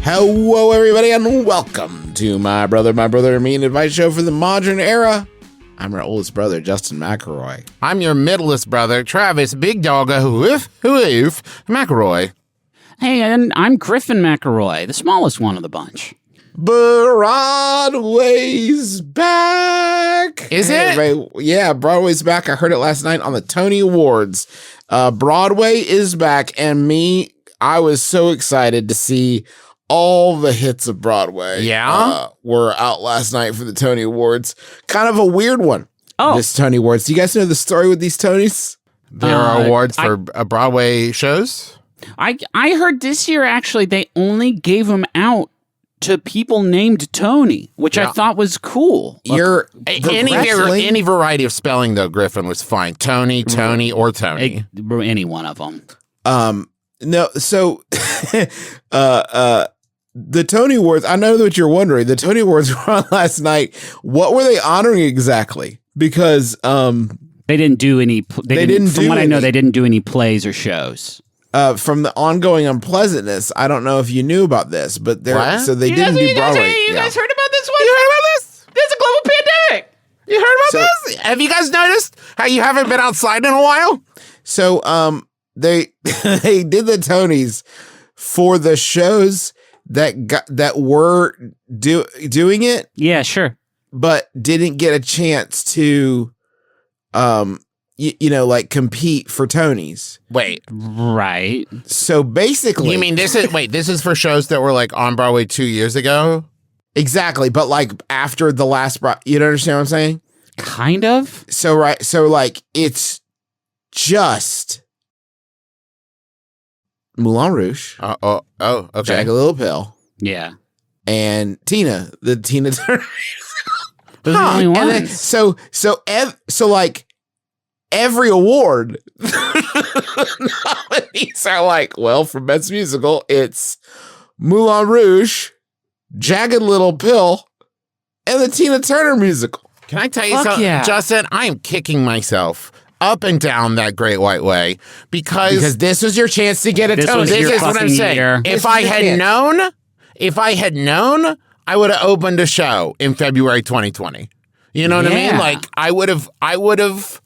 Hello, everybody, and welcome to My Brother, Me, an advice show for the modern era. I'm your oldest brother, Justin McElroy. I'm your middlest brother, Travis Big Dog McElroy. Hey, and I'm Griffin McElroy, the smallest one of the bunch. Broadway's back. Is it? Everybody. Yeah, Broadway's back. I heard it last night on the Tony Awards. Broadway is back, and I was so excited to see all the hits of Broadway. Yeah? Were out last night for the Tony Awards. Kind of a weird one. Oh. This Tony Awards. Do you guys know the story with these Tonys? There are awards for Broadway shows? I heard this year, actually, they only gave them out to people named Tony, which I thought was cool. Any variety of spelling, though, Griffin, was fine. Tony, or Tony. Any one of them. No, so the Tony Awards, I know what you're wondering. The Tony Awards were on last night. What were they honoring exactly? Because they didn't do any. From what I know, they didn't do any plays or shows. From the ongoing unpleasantness, I don't know if you knew about this, but they didn't do Broadway. You guys heard about this one? You heard about this? There's a global pandemic. You heard about this? Have you guys noticed how you haven't been outside in a while? So they did the Tonys for the shows that were doing it. Yeah, sure. But didn't get a chance to compete for Tonys. Wait. Right. So basically, you mean this is for shows that were like on Broadway 2 years ago? Exactly, but like after the last you don't understand what I'm saying? Kind of. So like it's just Moulin Rouge. Okay. Jagged Little Pill. Yeah. And the Tina Turner. Those are the only ones. And then, so like every award nominees are like, well, for Best Musical, it's Moulin Rouge, Jagged Little Pill, and the Tina Turner musical. Can I tell you something, Justin? I am kicking myself up and down that Great White Way because this was your chance to get a Tony. This is what I'm saying. If I had known, I would have opened a show in February 2020. You know what I mean? Like I would have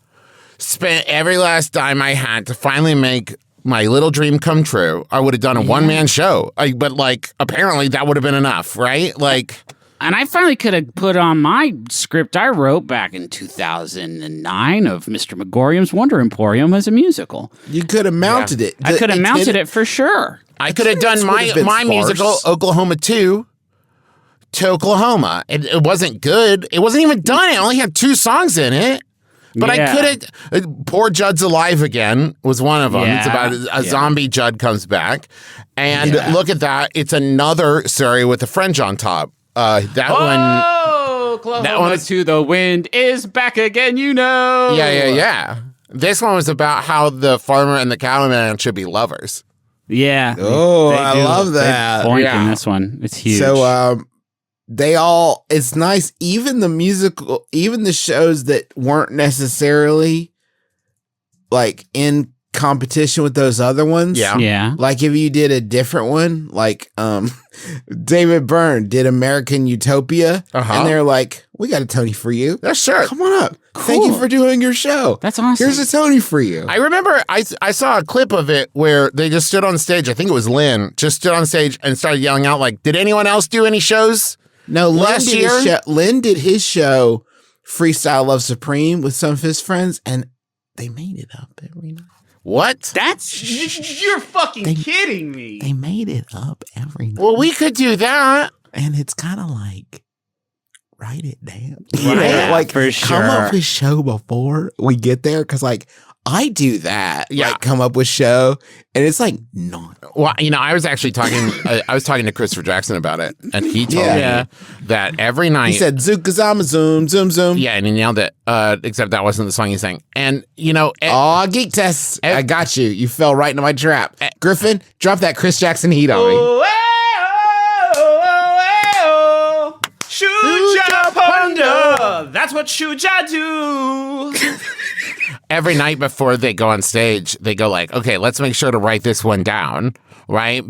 spent every last dime I had to finally make my little dream come true. I would have done a one-man show. But like apparently that would have been enough, right? Like, and I finally could have put on my script I wrote back in 2009 of Mr. Megorium's Wonder Emporium as a musical. You could have mounted it. I could have mounted it for sure. I could have done my musical, Oklahoma 2, to Oklahoma. It wasn't good. It wasn't even done. It only had 2 songs in it. But I could have. Poor Judd's Alive Again was one of them. Yeah. It's about a zombie Judd comes back. And look at that. It's another story with a French on top. Oklahoma to the wind is back again, you know. Yeah. This one was about how the farmer and the cattleman should be lovers. Yeah. Oh, I love that. Point in this one. It's huge. So, it's nice. Even the musical, even the shows that weren't necessarily like in competition with those other ones. Yeah. Like if you did a different one, like David Byrne did American Utopia, and they're like, "We got a Tony for you." That's sure. Come on up. Cool. Thank you for doing your show. That's awesome. Here's a Tony for you. I remember I saw a clip of it where they just stood on stage. I think it was Lynn just stood on stage and started yelling out like, "Did anyone else do any shows?" No, last year Lynn did his show, Freestyle Love Supreme, with some of his friends, and they made it up every night. What? You're fucking kidding me. They made it up every night. Well, we could do that. And it's kind of like, write it down. Yeah, like, for sure. Come up with show before we get there. Because, like, I do that. Yeah. Like, come up with show. And it's like, not. Well, I was actually talking, I was talking to Christopher Jackson about it. And he told me that every night. He said, Zookazama, zoom, zoom, zoom. Yeah, and he nailed it. Except that wasn't the song he sang. And, Geek Test. I got you. You fell right into my trap. Griffin, drop that Chris Jackson heat on me. Shuja Panda. That's what Shuja do. every night before they go on stage, they go like, okay, let's make sure to write this one down, right?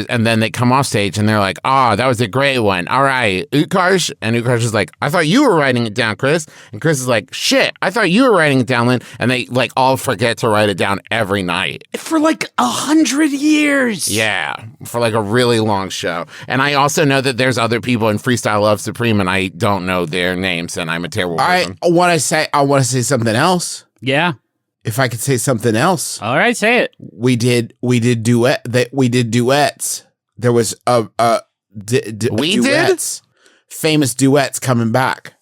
And then they come off stage and they're like, oh, that was a great one. All right, Utkarsh. And Utkarsh is like, I thought you were writing it down, Chris. And Chris is like, shit, I thought you were writing it down, Lynn. And they like all forget to write it down every night. For like 100 years. Yeah, for like a really long show. And I also know that there's other people in Freestyle Love Supreme, and I don't know their names, and I'm a terrible person. I want to say something else. Yeah. If I could say something else. All right, say it. We did duets. There was duets. Famous duets coming back.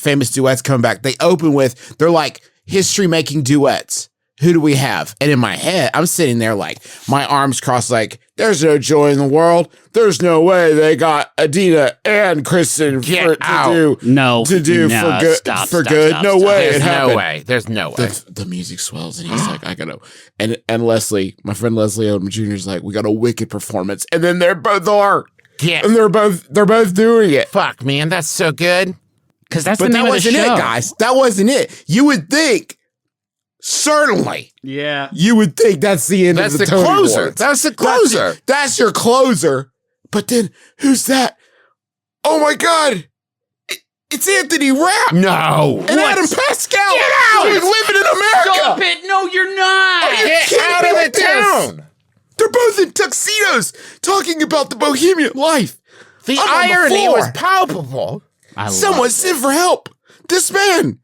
They open with, they're like history making duets. Who do we have? And in my head, I'm sitting there like my arms crossed, like there's no joy in the world. There's no way they got Adina and Kristen for good. No, stop, for good. Stop, no stop. way. There's it happened. no way. There's no way. The music swells and he's like, I gotta. And Leslie, my friend Leslie Odom Jr. is like, we got a wicked performance. And then they're both are. Yeah. And they're both doing it. Fuck, man, that's so good. Because that's But the that name of the wasn't show. it, guys. That wasn't it. You would think. Certainly. Yeah. You would think that's the end That's of the the Tony closer. Awards. That's the closer. That's your closer. But then, who's that? Oh my God. It's Anthony Rapp. No. And Adam Pascal. Get out. Who's living in America. Stop it. No, you're not. Get out of the town. They're both in tuxedos talking about the bohemian life. The I'm on the irony floor. was palpable. Someone sent for help. This man.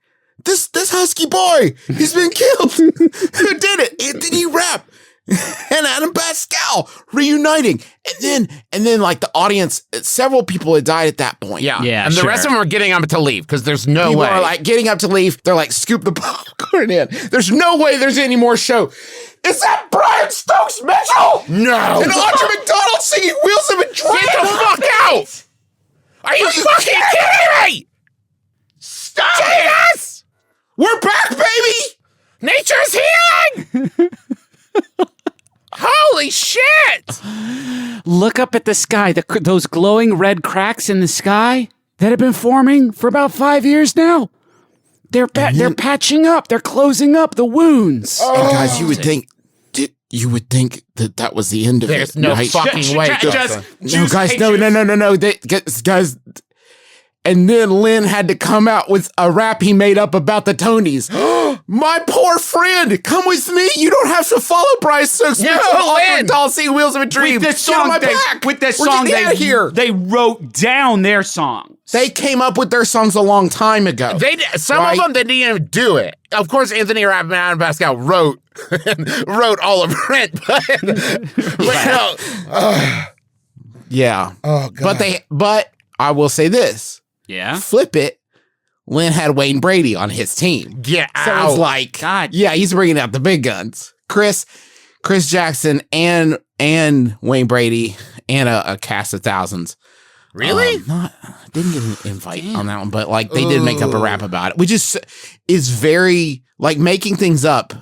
This husky boy, he's been killed. Who did it? Anthony Rapp and Adam Pascal reuniting. And then like the audience, several people had died at that point. Yeah. Yeah, And the sure. rest of them are getting up to leave because there's no People way. are like getting up to leave. They're like, scoop the popcorn in. There's no way there's any more show. Is that Brian Stokes Mitchell? No. And Audra McDonald singing Wheels of a Train? Get the fuck out. Are you fucking kidding me? Stop Jesus! We're back, baby! Nature's healing! Holy shit! Look up at the sky. Those glowing red cracks in the sky that have been forming for about 5 years now. They're patching up. They're closing up the wounds. And guys, you would think that was the end of There's it. no right? fucking way. Justin. No, guys, no. Guys. And then Lynn had to come out with a rap he made up about the Tonys. My poor friend, come with me. You don't have to follow Bryce Stokes. No, Lynn. Doll sing Wheels of a Dream. With this song, here. they wrote down their songs. They came up with their sons a long time ago. Some of them, they didn't even do it. Of course, Anthony Rapp and Adam Pascal wrote all of it. But no. Yeah. Oh, God. But I will say this. Yeah. Flip it. Lynn had Wayne Brady on his team. Get So out. it's like, God. yeah, he's bringing out the big guns. Chris Jackson and Wayne Brady and a cast of thousands. Really? Didn't get an invite on that one, but like they did make up a rap about it, which is very like making things up.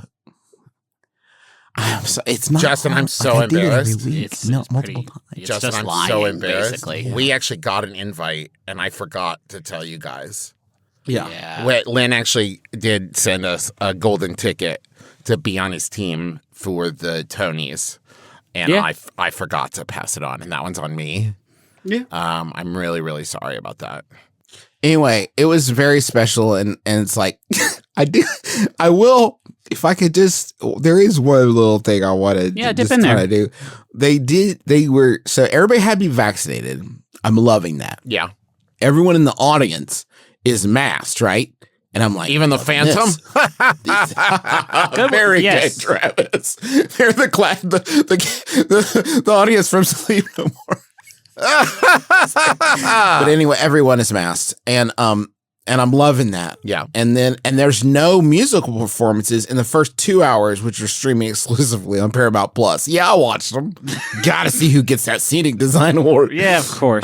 It's not. Justin, I'm so I did it every embarrassed. week. It's multiple pretty- times. It's Justin, just I'm lying, so embarrassed. basically. We actually got an invite, and I forgot to tell you guys. Yeah. Lynn actually did send us a golden ticket to be on his team for the Tonys, and Yeah. I forgot to pass it on, and that one's on me. Yeah. I'm really, really sorry about that. Anyway, it was very special, and it's like I will if I could just. There is one little thing I wanted. Yeah, to dip just in there. kinda do. They were so everybody had to be vaccinated. I'm loving that. Yeah. Everyone in the audience is masked, right? And I'm like, Even the Phantom? very Yes. good, Travis. They're the audience from Sleep No More. But anyway, everyone is masked, and I'm loving that. Yeah. And there's no musical performances in the first 2 hours, which are streaming exclusively on Paramount Plus. Yeah, I watched them. Got to see who gets that scenic design award. Yeah, of course.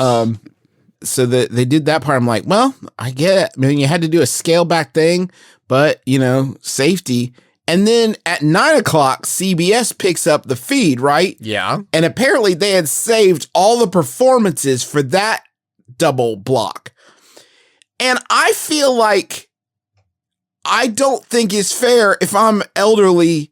So they did that part. I'm like, well, I get it. I mean, you had to do a scale back thing, but safety. And then at 9:00, CBS picks up the feed, right? Yeah. And apparently they had saved all the performances for that double block. And I feel like I don't think it's fair if I'm elderly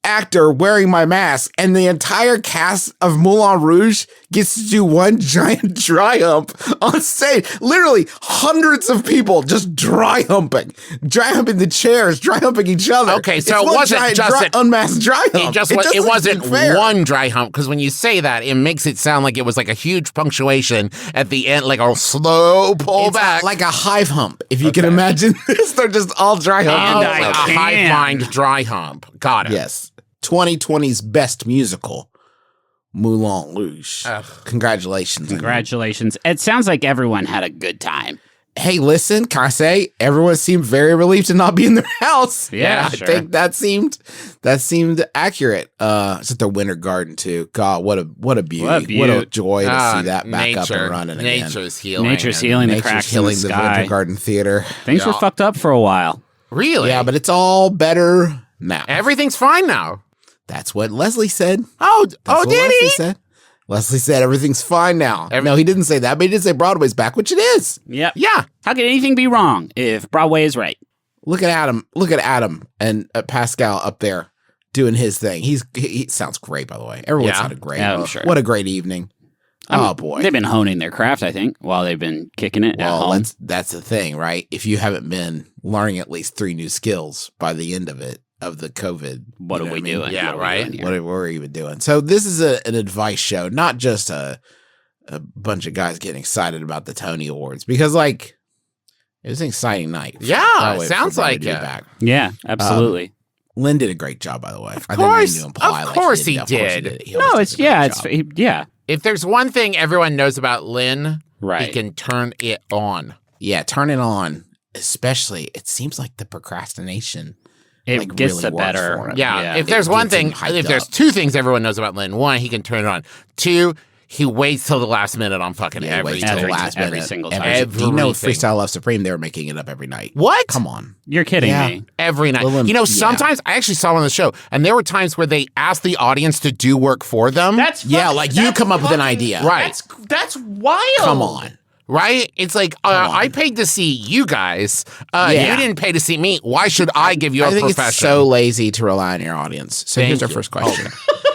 actor wearing my mask and the entire cast of Moulin Rouge gets to do one giant dry hump on stage. Literally hundreds of people just dry humping the chairs, dry humping each other. Okay, so it's it wasn't just an unmasked dry hump. It wasn't one dry hump, because when you say that, it makes it sound like it was like a huge punctuation at the end, like a slow pull back. Like a hive hump, if you can imagine this. They're just all dry humping. And I a can. high-mind dry hump. Got it. Yes. 2020's best musical, Moulin Rouge. Congratulations. Congratulations. It sounds like everyone had a good time. Hey, listen, can I say everyone seemed very relieved to not be in their house? Yeah, I sure. think that seemed accurate. It's at the Winter Garden too. God, what a beauty. What a What a beaut. joy to see that back up and running again. Nature's healing. Nature's healing the Nature's cracks in the healing the sky. Winter Garden Theater. Things were fucked up for a while. Really? Yeah, but it's all better now. Everything's fine now. That's what Leslie said. Oh, That's what did Leslie he? said. Leslie said everything's fine now. No, he didn't say that, but he did say Broadway's back, which it is. Yep. Yeah. How can anything be wrong if Broadway is right? Look at Adam. Look at Adam and Pascal up there doing his thing. He sounds great, by the way. Everyone Yeah. sounded great. Yeah, I'm sure. What a great evening. Oh boy. They've been honing their craft, I think, while they've been kicking it at Well, home. that's the thing, right? If you haven't been learning at least 3 new skills by the end of it, of the COVID, What you are know we I mean? doing? Yeah, What are we right. doing here? What are we even doing? So this is an advice show, not just a bunch of guys getting excited about the Tony Awards, because like it was an exciting night. Yeah, Can't wait for sounds everybody like to be it. back. Yeah, absolutely. Lynn did a great job, by the way. Of course. Of course he Of course did. He No, always it's does a great job. yeah, If there's one thing everyone knows about Lynn, right. he can turn it on. Yeah, turn it on. Especially, it seems like the procrastination. It like, gets really the works better. for him. Yeah, if It there's one gets him thing, hyped if there's up. 2 things everyone knows about Lynn, 1, he can turn it on. 2, he waits till the last minute on fucking Yeah, wait till the every- last every minute. single time. You know, Everything. Freestyle Love Supreme, they were making it up every night. What? Come on. You're kidding Yeah. me. Every night. Well, You know, yeah. sometimes I actually saw on the show, and there were times where they asked the audience to do work for them. Yeah, like you come up with an idea. Right. That's wild. Come on. Right? It's like, I paid to see you guys. Yeah. You didn't pay to see me. Why should I give you a I think profession? it's so lazy to rely on your audience. So Thank here's our you. first question.